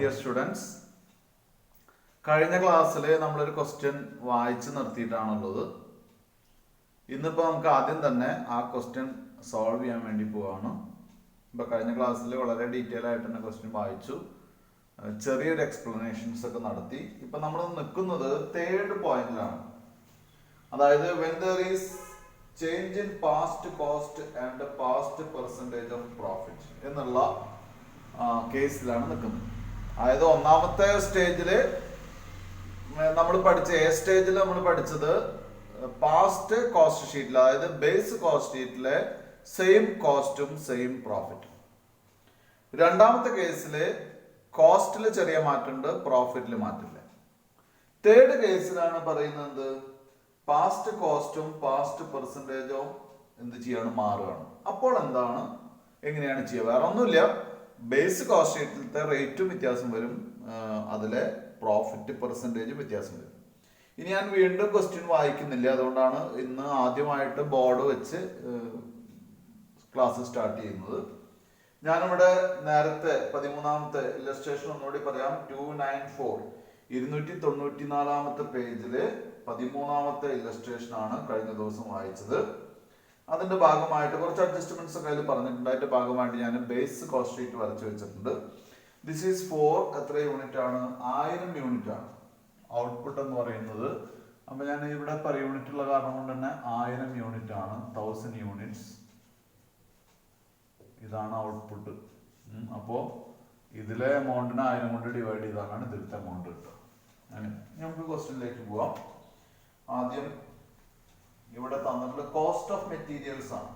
dear students, കഴിഞ്ഞ ക്ലാസ്സിൽ നമ്മളൊരു ക്വസ്റ്റ്യൻ വായിച്ച് നിർത്തിയിട്ടാണുള്ളത്. ഇന്നിപ്പോൾ നമുക്ക് ആദ്യം തന്നെ ആ ക്വസ്റ്റ്യൻ സോൾവ് ചെയ്യാൻ വേണ്ടി പോവാണ്. ഇപ്പോൾ കഴിഞ്ഞ ക്ലാസ്സിൽ വളരെ ഡീറ്റെയിൽ ആയിട്ട് തന്നെ ക്വസ്റ്റ്യൻ വായിച്ചു, ചെറിയൊരു എക്സ്പ്ലനേഷൻസ് ഒക്കെ നടത്തി. ഇപ്പം നമ്മൾ നിൽക്കുന്നത് തേർഡ് പോയിന്റിലാണ്. അതായത് when there is change in past cost and past percentage of profit എന്നുള്ള കേസിലാണ് നിൽക്കുന്നത്. അതായത് ഒന്നാമത്തെ സ്റ്റേജിൽ നമ്മൾ പഠിച്ച സ്റ്റേജിൽ നമ്മൾ പഠിച്ചത് പാസ്റ്റ് കോസ്റ്റ് ഷീറ്റിൽ, അതായത് ബേസ് കോസ്റ്റ് ഷീറ്റിലെ സെയിം കോസ്റ്റും സെയിം പ്രോഫിറ്റും. രണ്ടാമത്തെ കേസിൽ കോസ്റ്റിൽ ചെറിയ മാറ്റമുണ്ട്, പ്രോഫിറ്റിൽ മാറ്റമില്ല. തേർഡ് കേസിലാണ് പറയുന്നത് പാസ്റ്റ് കോസ്റ്റും പാസ്റ്റ് പെർസെൻറ്റേജും എന്ത് ചെയ്യാണ്, മാറുകയാണ്. അപ്പോൾ എന്താണ്, എങ്ങനെയാണ് ചെയ്യുക? വേറെ ഒന്നുമില്ല, ബേസ് കോസ്റ്റ് ഷീറ്റിലത്തെ റേറ്റും വ്യത്യാസം വരും, അതിലെ പ്രോഫിറ്റ് പെർസെൻറ്റേജും വ്യത്യാസം വരും. ഇനി ഞാൻ വീണ്ടും ക്വസ്റ്റ്യൻ വായിക്കുന്നില്ല, അതുകൊണ്ടാണ് ഇന്ന് ആദ്യമായിട്ട് ബോർഡ് വെച്ച് ക്ലാസ് സ്റ്റാർട്ട് ചെയ്യുന്നത്. ഞാനിവിടെ നേരത്തെ 13ാമത്തെ ഇല്ലസ്ട്രേഷൻ ഒന്നുകൂടി പറയാം. 294 294 പേജില് 13ാമത്തെ ഇല്ലസ്ട്രേഷൻ ആണ് കഴിഞ്ഞ ദിവസം വായിച്ചത്. അതിന്റെ ഭാഗമായിട്ട് കുറച്ച് അഡ്ജസ്റ്റ്മെന്റ്സ് ഒക്കെ അതിൽ പറഞ്ഞിട്ടുണ്ട്. അതിന്റെ ഭാഗമായിട്ട് ഞാൻ ബേസ് കോസ്റ്റ് ഷീറ്റ് വരച്ചു വെച്ചിട്ടുണ്ട്. ദിസ് ഈസ് ഫോർ എത്ര യൂണിറ്റ് ആണ്? 1000 യൂണിറ്റ് ആണ് ഔട്ട്പുട്ട് എന്ന് പറയുന്നത്. അപ്പൊ ഞാൻ ഇവിടെ പെർ യൂണിറ്റ് ഉള്ള കാരണം കൊണ്ട് തന്നെ 1000 യൂണിറ്റ് ആണ്, 1000 യൂണിറ്റ്സ്. ഇതാണ് ഔട്ട്പുട്ട്. അപ്പോ ഇതിലെ എമൗണ്ടിനെ 1000 കൊണ്ട് ഡിവൈഡ് ചെയ്താലാണ് ഇതിലത്തെ എമൗണ്ട് കിട്ടുക. അങ്ങനെ നമുക്ക് ക്വസ്റ്റ്യനിലേക്ക് പോവാം. ആദ്യം ഇവിടെ തന്നിട്ടുള്ള കോസ്റ്റ് ഓഫ് മെറ്റീരിയൽസ് ആണ്.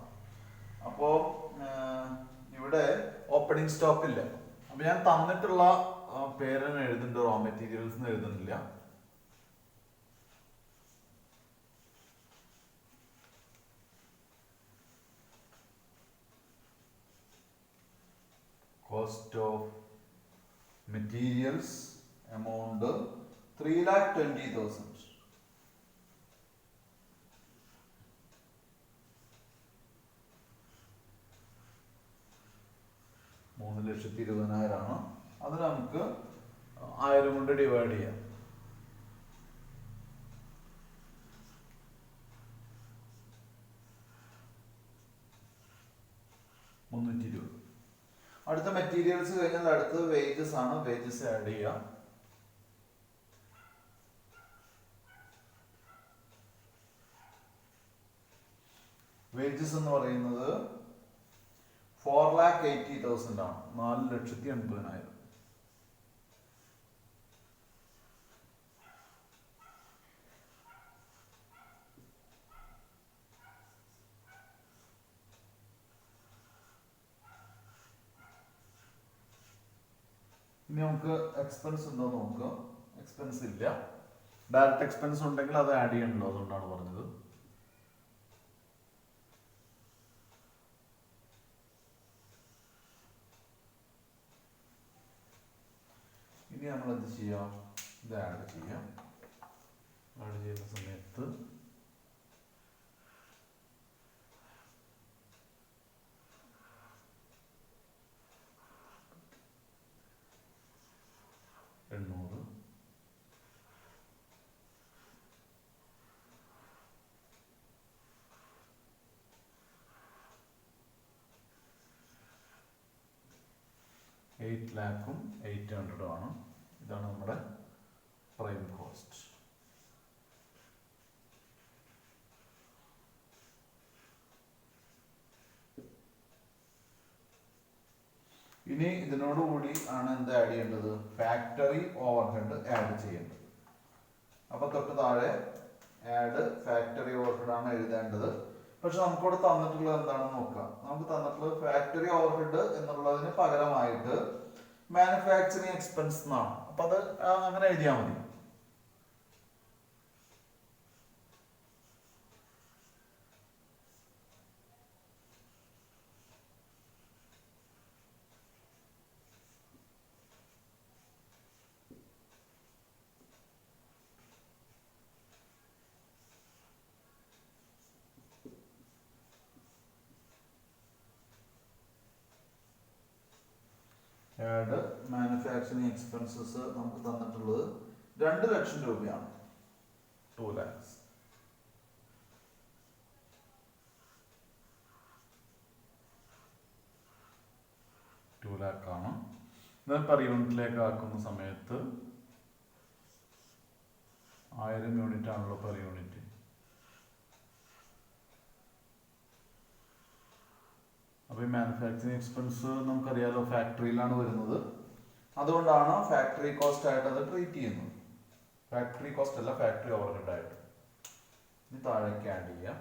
അപ്പോ ഇവിടെ ഓപ്പണിംഗ് സ്റ്റോക്ക് ഇല്ല. അപ്പൊ ഞാൻ തന്നിട്ടുള്ള പേരെന്ന് എഴുതുന്നുണ്ട്, റോ മെറ്റീരിയൽസ് എഴുതുന്നില്ല. Cost of materials amount 3,20,000. $3,20,000 അത് നമുക്ക് 1000 കൊണ്ട് ഡിവൈഡ് ചെയ്യാം. $320. അടുത്ത മെറ്റീരിയൽസ് കഴിഞ്ഞാൽ അടുത്തത് വേജസ് ആണ്. വേജസ് ആഡ് ചെയ്യാം. വേജസ് എന്ന് പറയുന്നത് 4,80,000 ആണ്, 4,80,000. ഇനി നമുക്ക് എക്സ്പെൻസ് ഉണ്ടോ നോക്കുക. എക്സ്പെൻസ് ഇല്ല. ഡയറക്റ്റ് എക്സ്പെൻസ് ഉണ്ടെങ്കിൽ അത് ആഡ് ചെയ്യണല്ലോ, അതുകൊണ്ടാണ് പറഞ്ഞത്. ഇനി നമ്മൾ എന്ത് ചെയ്യാം, ഇത് ആഡ് ചെയ്യാം. ആഡ് ചെയ്യുന്ന സമയത്ത് $8,08,000 ആണ്. ഇതാണ് നമ്മുടെ പ്രൈം കോസ്റ്റ്. ഇനി ഇതിനോടുകൂടി ആണ് എന്ത് ആഡ് ചെയ്യേണ്ടത്, ഫാക്ടറി ഓവർഹെഡ് ആഡ് ചെയ്യേണ്ടത്. അപ്പൊ തൊട്ട് താഴെ ആഡ് ഫാക്ടറി ഓവർഹെഡ് ആണ് എഴുതേണ്ടത്. പക്ഷെ നമുക്കിവിടെ തന്നിട്ടുള്ളത് എന്താണെന്ന് നോക്കാം. നമുക്ക് തന്നിട്ടുള്ളത് ഫാക്ടറി ഓവർഹെഡ് എന്നുള്ളതിന് പകരമായിട്ട് മാനുഫാക്ചറിങ് എക്സ്പെൻസ് എന്നാണ്. അപ്പൊ അത് അങ്ങനെ എഴുതിയാൽ മതി. ആഡ് മാനുഫാക്ചറിങ് എക്സ്പെൻസസ് നമുക്ക് തന്നിട്ടുള്ളത് 2 ലക്ഷം രൂപയാണ്. 2 lakhs. ആണ്. ഇത് പെർ യൂണിറ്റിലേക്ക് ആക്കുന്ന സമയത്ത് 1000 യൂണിറ്റ് ആണല്ലോ പെർ യൂണിറ്റ്. അപ്പോൾ ഈ മാനുഫാക്ചറിങ് എക്സ്പെൻസ് നമുക്കറിയാലോ ഫാക്ടറിയിലാണ് വരുന്നത്. അതുകൊണ്ടാണ് ഫാക്ടറി കോസ്റ്റ് ആയിട്ട് അത് ട്രീറ്റ് ചെയ്യുന്നത്. ഫാക്ടറി കോസ്റ്റ് അല്ല, ഫാക്ടറി ഓവർഹെഡ് ആയിട്ട്. ഇനി താഴേക്ക് ആഡ് ചെയ്യാം.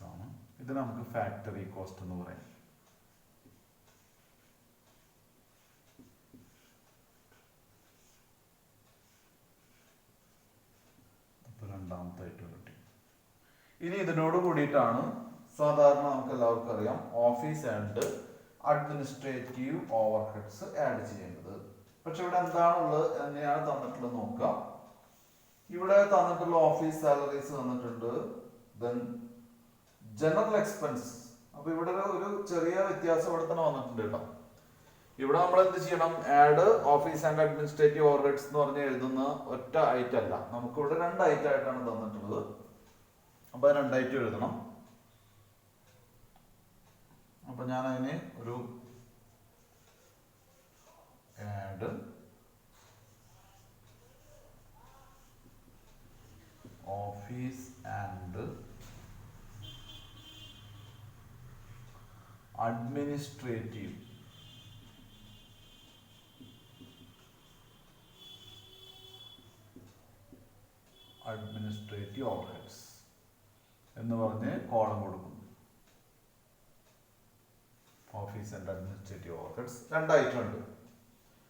ആണ്. ഇത് നമുക്ക് ഫാക്ടറി കോസ്റ്റ് എന്ന് പറയാം. രണ്ടാമത്തെ ഐറ്റം കിട്ടി. ഇനി ഇതിനോട് കൂടിയിട്ടാണ് സാധാരണ നമുക്ക് എല്ലാവർക്കും അറിയാം office and administrative overheads add ചെയ്യേണ്ടത്. പക്ഷെ ഇവിടെ എന്താണുള്ളത്, എങ്ങനെയാണ് തന്നിട്ടുള്ളത് നോക്കാം. ഇവിടെ തന്നിട്ടുള്ള ഓഫീസ് സാലറീസ് തന്നിട്ടുണ്ട്. Then general expense. അപ്പൊ ഇവിടെ ഒരു ചെറിയ വ്യത്യാസം ഇവിടെ തന്നെ വന്നിട്ടുണ്ട് കേട്ടോ. ഇവിടെ നമ്മൾ എന്ത് ചെയ്യണം, add office and administrative overheads എന്ന് പറഞ്ഞ് എഴുതുന്ന ഒറ്റ ഐറ്റം അല്ല, നമുക്ക് ഇവിടെ 2 ഐറ്റം ആയിട്ടാണ് തന്നിട്ടുള്ളത്. അപ്പൊ 2 ഐറ്റം എഴുതണം. അപ്പൊ ഞാൻ അതിന് ഒരു add office and administrative overheads എന്ന് പറഞ്ഞ് കോളം കൊടുക്കും. Office and administrative overheads 2 item ഉണ്ട്.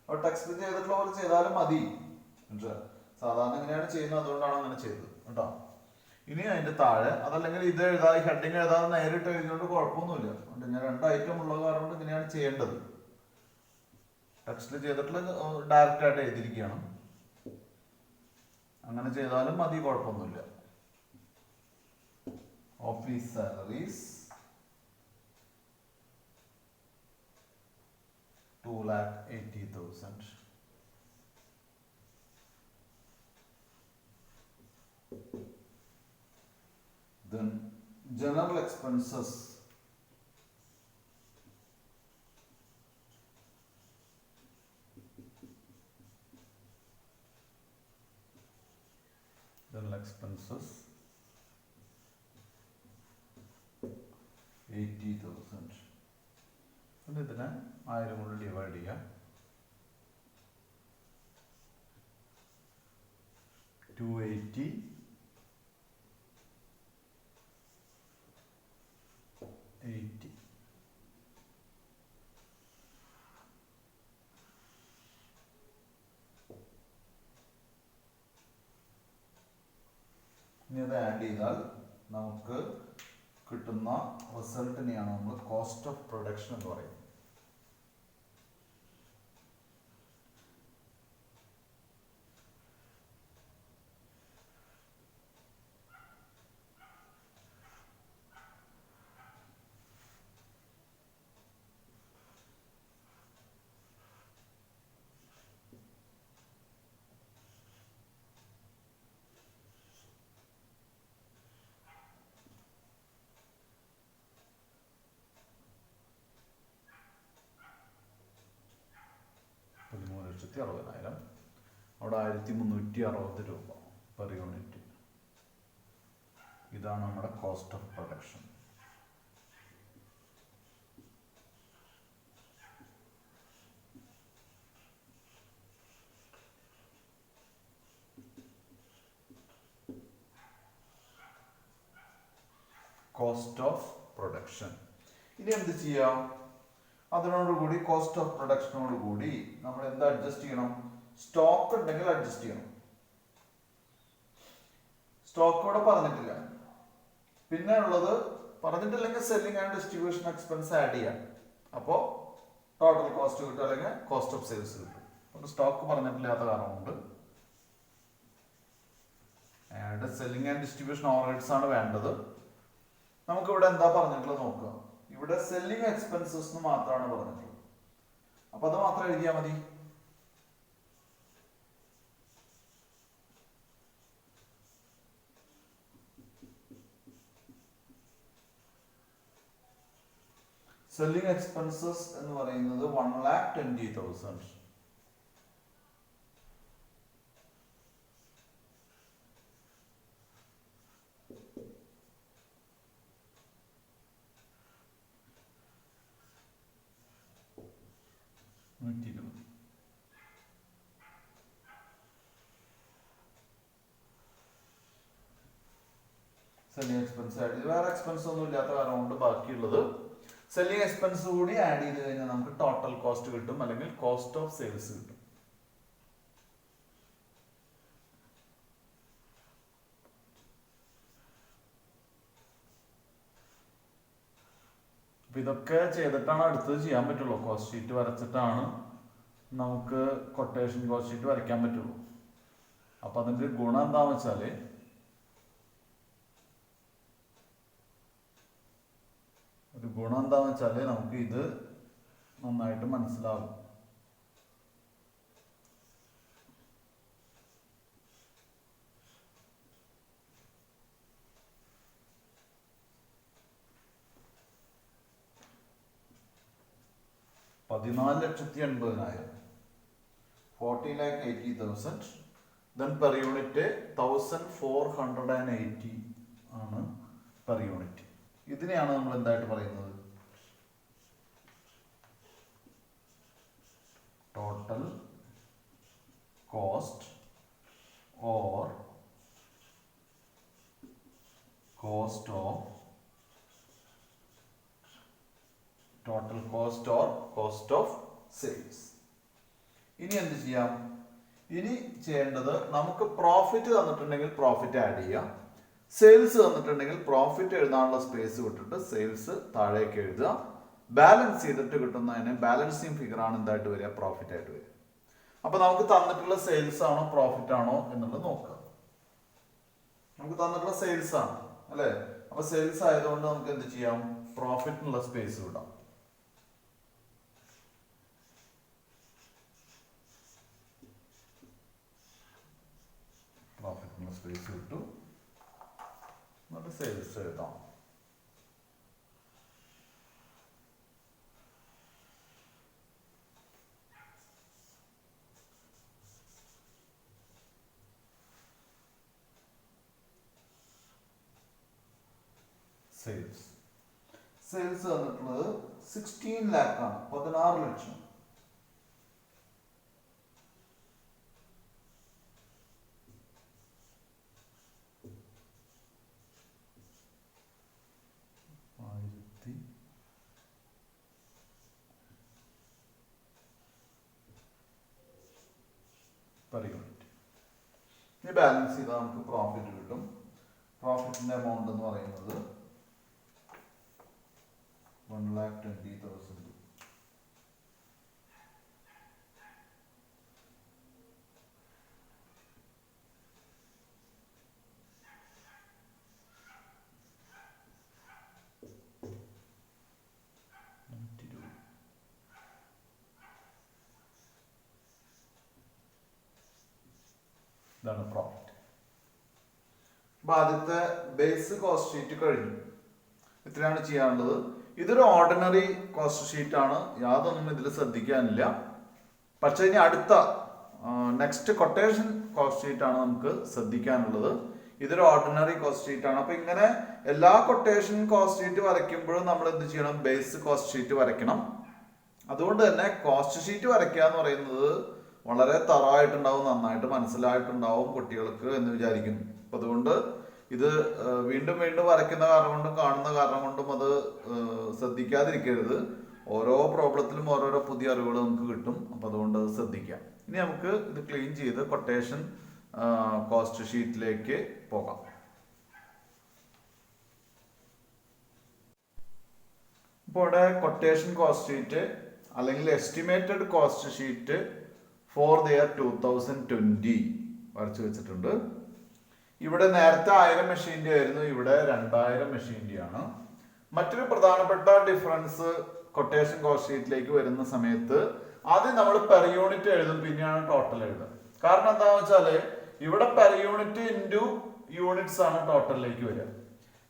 അപ്പോൾ ടെക്സ്റ്റിൽ ചെയ്തിട്ടുള്ള പോലെ ചെയ്താലും മതി. സാധാരണ എങ്ങനെയാണ് ചെയ്യുന്നത്, അതുകൊണ്ടാണ് അങ്ങനെ ചെയ്തത് കേട്ടോ. ഇനി അതിന്റെ താഴെ അതല്ലെങ്കിൽ ഇത് എഴുതാതെ ഹെഡിങ് എഴുതാതെ നേരിട്ട് എഴുതിയോണ്ട് കുഴപ്പമൊന്നുമില്ല. ഞാൻ 2 ഐറ്റം ഉള്ള കാരണം കൊണ്ട് ഇങ്ങനെയാണ് ചെയ്യേണ്ടത്. ടെക്സ്റ്റിൽ ചെയ്തിട്ടുള്ള ഡയറക്റ്റ് ആയിട്ട് എഴുതിയിരിക്കുകയാണ്. അങ്ങനെ ചെയ്താലും മതി, കുഴപ്പമൊന്നുമില്ല. Office salaries 2,80,000. Then general expenses general expenses 80,000. ഇതിനെ 1000 കൊണ്ട് ഡിവൈഡ് ചെയ്യാം. 280 80. ഇനി അത് ആഡ് ചെയ്താൽ നമുക്ക് കിട്ടുന്ന റിസൾട്ടിനെയാണ് നമ്മൾ കോസ്റ്റ് ഓഫ് പ്രൊഡക്ഷൻ എന്ന് പറയുന്നത്. $13,60,000. അവിടെ 1,360 രൂപ പെർ യൂണിറ്റ്. ഇതാണ് നമ്മുടെ cost of production. Cost of production. ഇനി എന്ത് ചെയ്യാം, അതിനോടുകൂടി കോസ്റ്റ് ഓഫ് പ്രൊഡക്ഷനോട് കൂടി നമ്മൾ എന്താ അഡ്ജസ്റ്റ് ചെയ്യണം, സ്റ്റോക്ക് ഉണ്ടെങ്കിൽ അഡ്ജസ്റ്റ് ചെയ്യണം. സ്റ്റോക്ക് ഇവിടെ പറഞ്ഞിട്ടില്ല. പിന്നെ ഉള്ളത് പറഞ്ഞിട്ടില്ലെങ്കിൽ selling and distribution expense add ചെയ്യാം. അപ്പോൾ ടോട്ടൽ കോസ്റ്റ് കിട്ടും, അല്ലെങ്കിൽ കോസ്റ്റ് ഓഫ് സെയിൽസ് കിട്ടും. ഒരു സ്റ്റോക്ക് പറഞ്ഞിട്ടില്ലാത്ത കാരണമുണ്ട്. Add selling and distribution overheads ആണ് വേണ്ടത്. നമുക്ക് ഇവിടെ എന്താ പറഞ്ഞിട്ടുള്ളത് നോക്കുക. ഇവിടെ സെല്ലിംഗ് എക്സ്പെൻസസ് മാത്രമാണ് പറഞ്ഞിട്ടുള്ളത്. അപ്പൊ അത് മാത്രം എഴുതിയാൽ മതി. സെല്ലിംഗ് എക്സ്പെൻസസ് എന്ന് പറയുന്നത് 1,20,000. സെല്ലിംഗ് എക്സ്പെൻസ് ആഡ് ചെയ്ത് വേറെ എക്സ്പെൻസ് ഒന്നും ഇല്ലാത്ത കാരണം കൊണ്ട് ബാക്കിയുള്ളത് സെല്ലിംഗ് എക്സ്പെൻസ് കൂടി ആഡ് ചെയ്ത് കഴിഞ്ഞാൽ നമുക്ക് ടോട്ടൽ കോസ്റ്റ് കിട്ടും, അല്ലെങ്കിൽ കോസ്റ്റ് ഓഫ് സെയിൽസ് കിട്ടും. അപ്പൊ ഇതൊക്കെ ചെയ്തിട്ടാണ് അടുത്തത് ചെയ്യാൻ പറ്റുള്ളൂ. കോസ്റ്റ് ഷീറ്റ് വരച്ചിട്ടാണ് നമുക്ക് കൊട്ടേഷൻ കോസ്റ്റ് ഷീറ്റ് വരയ്ക്കാൻ പറ്റുള്ളൂ. അപ്പൊ അതിന്റെ ഗുണം എന്താന്ന് വെച്ചാല് നമുക്ക് ഇത് നന്നായിട്ട് മനസ്സിലാവും. $14,80,000 40,80,000. Then per unit 1,480 ആണ് per unit. ഇതിനെയാണ് നമ്മൾ എന്തായിട്ട് പറയുന്നത്? Total cost or cost of sales. ഇനി എന്ത് ചെയ്യാം? ഇനി ചെയ്യേണ്ടത്, നമുക്ക് പ്രോഫിറ്റ് തന്നിട്ടുണ്ടെങ്കിൽ പ്രോഫിറ്റ് ആഡ് ചെയ്യാം. സെയിൽസ് തന്നിട്ടുണ്ടെങ്കിൽ പ്രോഫിറ്റ് എഴുതാനുള്ള സ്പേസ് വിട്ടിട്ട് സെയിൽസ് താഴേക്ക് എഴുതുക. ബാലൻസ് ചെയ്തിട്ട് കിട്ടുന്നതിന് ബാലൻസിങ് ഫിഗർ ആണ് എന്തായിട്ട് വരിക? പ്രോഫിറ്റ് ആയിട്ട് വരിക. അപ്പൊ നമുക്ക് തന്നിട്ടുള്ള സെയിൽസ് ആണോ പ്രോഫിറ്റ് ആണോ എന്നുള്ളത് നോക്കുക. നമുക്ക് തന്നിട്ടുള്ള സെയിൽസ് ആണ് അല്ലെ? അപ്പൊ സെയിൽസ് ആയതുകൊണ്ട് നമുക്ക് എന്ത് ചെയ്യാം? പ്രോഫിറ്റിനുള്ള സ്പേസ് വിടാം. പ്രോഫിറ്റിനുള്ള സ്പേസ് വിട്ടു, എന്നിട്ട് സെയിൽസ് എഴുതാം. സെയിൽസ് തന്നിട്ടുള്ളത് 16 lakh ആണ്, 16 ലക്ഷം. Per unit. ഇനി ബാലൻസ് ചെയ്താൽ നമുക്ക് പ്രോഫിറ്റ് കിട്ടും. പ്രോഫിറ്റിന്റെ എമൗണ്ട് എന്ന് പറയുന്നത് 1,20,000. ഇതാണ് പ്രോഫിറ്റ്. അപ്പൊ ആദ്യത്തെ ബേസ് കോസ്റ്റ് ഷീറ്റ് കഴിഞ്ഞു. ഇത്രയാണ് ചെയ്യാനുള്ളത്. ഇതൊരു ഓർഡിനറി കോസ്റ്റ് ഷീറ്റ് ആണ്, യാതൊന്നും ഇതിൽ ശ്രദ്ധിക്കാനില്ല. പക്ഷെ ഇനി അടുത്ത നെക്സ്റ്റ് കൊട്ടേഷൻ കോസ്റ്റ് ഷീറ്റ് ആണ് നമുക്ക് ശ്രദ്ധിക്കാനുള്ളത്. ഇതൊരു ഓർഡിനറി കോസ്റ്റ് ഷീറ്റ് ആണ്. അപ്പൊ ഇങ്ങനെ എല്ലാ കൊട്ടേഷൻ കോസ്റ്റ് ഷീറ്റ് വരയ്ക്കുമ്പോഴും നമ്മൾ എന്ത് ചെയ്യണം? ബേസ് കോസ്റ്റ് ഷീറ്റ് വരയ്ക്കണം. അതുകൊണ്ട് തന്നെ കോസ്റ്റ് ഷീറ്റ് വരയ്ക്കുക എന്ന് പറയുന്നത് വളരെ തറവായിട്ടുണ്ടാവും, നന്നായിട്ട് മനസ്സിലായിട്ടുണ്ടാവും കുട്ടികൾക്ക് എന്ന് വിചാരിക്കുന്നു. അപ്പൊ അതുകൊണ്ട് ഇത് വീണ്ടും വീണ്ടും വരയ്ക്കുന്ന കാരണം കൊണ്ടും കാണുന്ന കാരണം കൊണ്ടും അത് ശ്രദ്ധിക്കാതിരിക്കരുത്. ഓരോ പ്രോബ്ലത്തിലും ഓരോരോ പുതിയ അറിവുകൾ നമുക്ക് കിട്ടും. അപ്പൊ അതുകൊണ്ട് അത് ശ്രദ്ധിക്കാം. ഇനി നമുക്ക് ഇത് ക്ലീൻ ചെയ്ത് കൊട്ടേഷൻ കോസ്റ്റ് ഷീറ്റിലേക്ക് പോകാം. ഇപ്പോൾ ഇവിടെ കൊട്ടേഷൻ കോസ്റ്റ് ഷീറ്റ് അല്ലെങ്കിൽ estimated cost sheet for the year 2020 വരച്ചു വെച്ചിട്ടുണ്ട്. ഇവിടെ നേരത്തെ 1000 മെഷീൻ്റെ ആയിരുന്നു, ഇവിടെ 2000 മെഷീൻ്റെ ആണ്. മറ്റൊരു പ്രധാനപ്പെട്ട ഡിഫറൻസ് കൊട്ടേഷൻ കോസ്റ്റ് ഷീറ്റിലേക്ക് വരുന്ന സമയത്ത് ആദ്യം നമ്മൾ പെർ യൂണിറ്റ് എഴുതും, പിന്നെയാണ് ടോട്ടൽ എഴുതുക. കാരണം എന്താണെന്ന് വെച്ചാല് ഇവിടെ പെർ യൂണിറ്റ് ഇൻറ്റു യൂണിറ്റ്സ് ആണ് ടോട്ടലിലേക്ക് വരിക.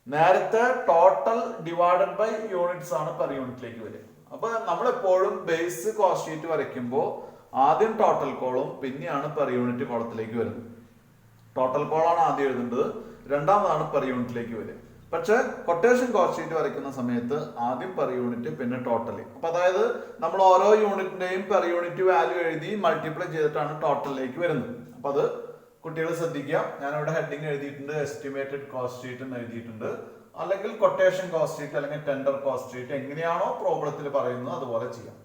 നേരത്തെ ടോട്ടൽ ഡിവൈഡഡ് ബൈ യൂണിറ്റ്സ് ആണ് പെർ യൂണിറ്റിലേക്ക് വരിക. അപ്പൊ നമ്മളെപ്പോഴും ബേസ് കോസ്റ്റ് ഷീറ്റ് വരയ്ക്കുമ്പോൾ ആദ്യം ടോട്ടൽ കോളും പിന്നെയാണ് പെർ യൂണിറ്റ് കോളത്തിലേക്ക് വരുന്നത്. ടോട്ടൽ കോളാണ് ആദ്യം എഴുതേണ്ടത്, രണ്ടാമതാണ് പെർ യൂണിറ്റിലേക്ക് വരിക. പക്ഷെ കൊട്ടേഷൻ കോസ്റ്റ് ഷീറ്റ് വരയ്ക്കുന്ന സമയത്ത് ആദ്യം പെർ യൂണിറ്റ് പിന്നെ ടോട്ടൽ. അപ്പൊ അതായത് നമ്മൾ ഓരോ യൂണിറ്റിന്റെയും പെർ യൂണിറ്റ് വാല്യൂ എഴുതി മൾട്ടിപ്ലൈ ചെയ്തിട്ടാണ് ടോട്ടലിലേക്ക് വരുന്നത്. അപ്പൊ അത് കുട്ടികൾ ശ്രദ്ധിക്കുക. ഞാനിവിടെ ഹെഡിങ് എഴുതിയിട്ടുണ്ട്, എസ്റ്റിമേറ്റഡ് കോസ്റ്റ് ഷീറ്റ് എന്ന് എഴുതിയിട്ടുണ്ട്. അല്ലെങ്കിൽ കൊട്ടേഷൻ കോസ്റ്റ് ഷീറ്റ് അല്ലെങ്കിൽ ടെൻഡർ കോസ്റ്റ് ഷീറ്റ് എങ്ങനെയാണോ പ്രോബ്ലത്തിൽ പറയുന്നത് അതുപോലെ ചെയ്യാം.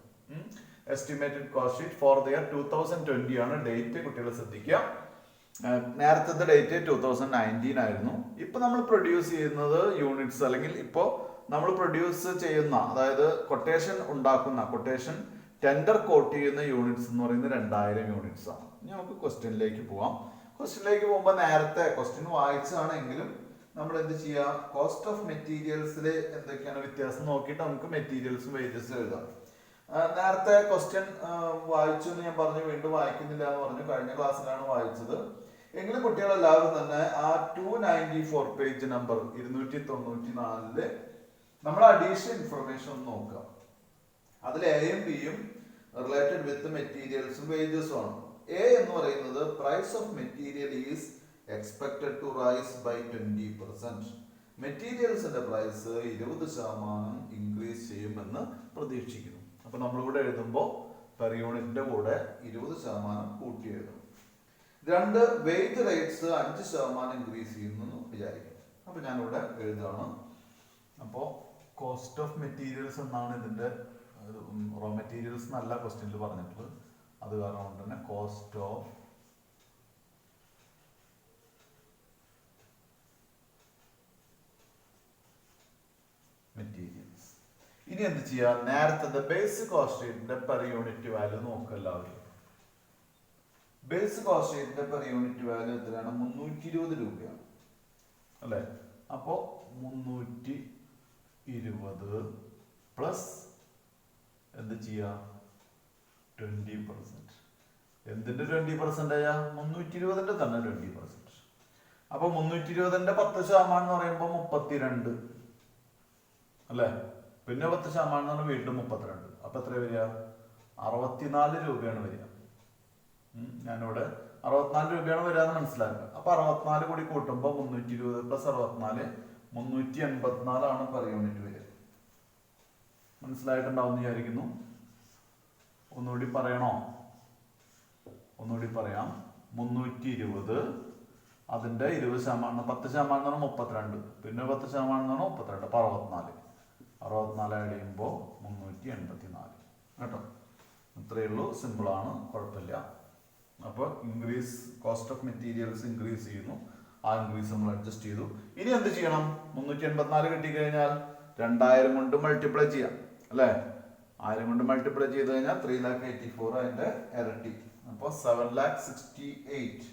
Estimated cost sheet for the year 2020 ആണ് ഡേറ്റ്, കുട്ടികൾ ശ്രദ്ധിക്കുക. നേരത്തെ ഡേറ്റ് 2019 ആയിരുന്നു. ഇപ്പൊ നമ്മൾ പ്രൊഡ്യൂസ് ചെയ്യുന്നത് യൂണിറ്റ്സ് അല്ലെങ്കിൽ ഇപ്പോ നമ്മൾ പ്രൊഡ്യൂസ് ചെയ്യുന്ന, അതായത് കൊട്ടേഷൻ ഉണ്ടാക്കുന്ന, കൊട്ടേഷൻ ടെൻഡർ കോട്ട് ചെയ്യുന്ന യൂണിറ്റ്സ് എന്ന് പറയുന്നത് 2000 യൂണിറ്റ്സ് ആണ്. ഇനി നമുക്ക് ക്വസ്റ്റ്യനിലേക്ക് പോവാം. ക്വസ്റ്റ്യനിലേക്ക് പോകുമ്പോൾ നേരത്തെ ക്വസ്റ്റ്യൻ വായിച്ചാണെങ്കിലും നമ്മൾ എന്ത് ചെയ്യുക, കോസ്റ്റ് ഓഫ് മെറ്റീരിയൽസിൽ എന്തൊക്കെയാണ് വ്യത്യാസം നോക്കിയിട്ട് നമുക്ക് മെറ്റീരിയൽസും വേജസും എഴുതാം. നേരത്തെ ക്വസ്റ്റ്യൻ വായിച്ചു എന്ന് ഞാൻ പറഞ്ഞു, വീണ്ടും വായിക്കുന്നില്ല എന്ന് പറഞ്ഞു. കഴിഞ്ഞ ക്ലാസ്സിലാണ് വായിച്ചത്. എങ്കിലും കുട്ടികളെല്ലാവരും തന്നെ ആ 294 പേജ് നമ്പർ 294 നമ്മുടെ അഡീഷണൽ ഇൻഫർമേഷൻ ഒന്ന് നോക്കുക. അതിൽ എയും ബിയും റിലേറ്റഡ് വിത്ത് മെറ്റീരിയൽസും വേജസും ആണ്. എ എന്ന് പറയുന്നത് price of material is expected to rise by 20%. മെറ്റീരിയൽസിന്റെ പ്രൈസ് 20% ഇൻക്രീസ് ചെയ്യുമെന്ന് പ്രതീക്ഷിക്കുന്നു. അപ്പൊ നമ്മളിവിടെ എഴുതുമ്പോൾ പെർ യൂണിറ്റിന്റെ കൂടെ 20% കൂട്ടി എഴുതണം. രണ്ട്, വേജ് റേറ്റ്സ് 5% ഇൻക്രീസ് ചെയ്യുന്നു വിചാരിക്കും. അപ്പൊ ഞാനിവിടെ എഴുതുകയാണ്. അപ്പോൾ കോസ്റ്റ് ഓഫ് മെറ്റീരിയൽസ് എന്നാണ് ഇതിന്റെ, റോ മെറ്റീരിയൽസ് എന്നല്ല ക്വസ്റ്റ്യനിൽ പറഞ്ഞിട്ടുള്ളത്. അത് കാരണം കൊണ്ട് തന്നെ കോസ്റ്റ് ഓഫ് മെറ്റീരിയൽസ്. ഇനി എന്ത് ചെയ്യാ, നേരത്തെ ബേസ് കോസ്റ്റ് ഷീറ്റിന്റെ പെർ യൂണിറ്റ് വാല്യൂ നോക്കുക എല്ലാവരും. ബേസ് കോസ്റ്റ് ഷീറ്റിന്റെ പെർ യൂണിറ്റ് വാല്യൂ എത്രയാണ്? 320 രൂപയാണ് അല്ലെ. അപ്പോ 320 പ്ലസ് എന്ത് ചെയ്യാ, 20%. എന്തിന്റെ 20%? 320ന്റെ തന്നെ 20%. അപ്പൊ 320ന്റെ 10% എന്ന് പറയുമ്പോൾ 32 അല്ലെ. പിന്നെ 10% എന്ന് പറഞ്ഞാൽ വീണ്ടും 32. അപ്പൊ എത്ര വരിക? 64 രൂപയാണ് വരിക. ഞാനിവിടെ 64 രൂപയാണ് വരിക എന്ന് മനസ്സിലാക്കുക. അപ്പൊ 64 കൂടി കൂട്ടുമ്പോൾ 320 പ്ലസ് 64 384 ആണ് പെർ യൂണിറ്റ് വരിക. മനസ്സിലായിട്ടുണ്ടാവും എന്ന് വിചാരിക്കുന്നു. ഒന്നുകൂടി പറയണോ? ഒന്നുകൂടി പറയാം. 320 അതിന്റെ 20%, 10% എന്ന് പറഞ്ഞാൽ 32, പിന്നെ 10% എന്ന് പറഞ്ഞാൽ 32, അപ്പൊ 64 ആഡ് ചെയ്യുമ്പോൾ 384 കേട്ടോ. ഇത്രയേ ഉള്ളൂ, സിമ്പിൾ ആണ്, കുഴപ്പമില്ല. അപ്പോൾ increase cost of materials increase ചെയ്യുന്നു, ആ ഇൻക്രീസ് നമ്മൾ അഡ്ജസ്റ്റ് ചെയ്തു. ഇനി എന്ത് ചെയ്യണം? 384 കിട്ടിക്കഴിഞ്ഞാൽ 2000 കൊണ്ട് മൾട്ടിപ്ലൈ ചെയ്യാം അല്ലെ. 1000 കൊണ്ട് മൾട്ടിപ്ലൈ ചെയ്ത് കഴിഞ്ഞാൽ 3,84,000 അതിന്റെ ഇരട്ടി. അപ്പോൾ 7,68,000.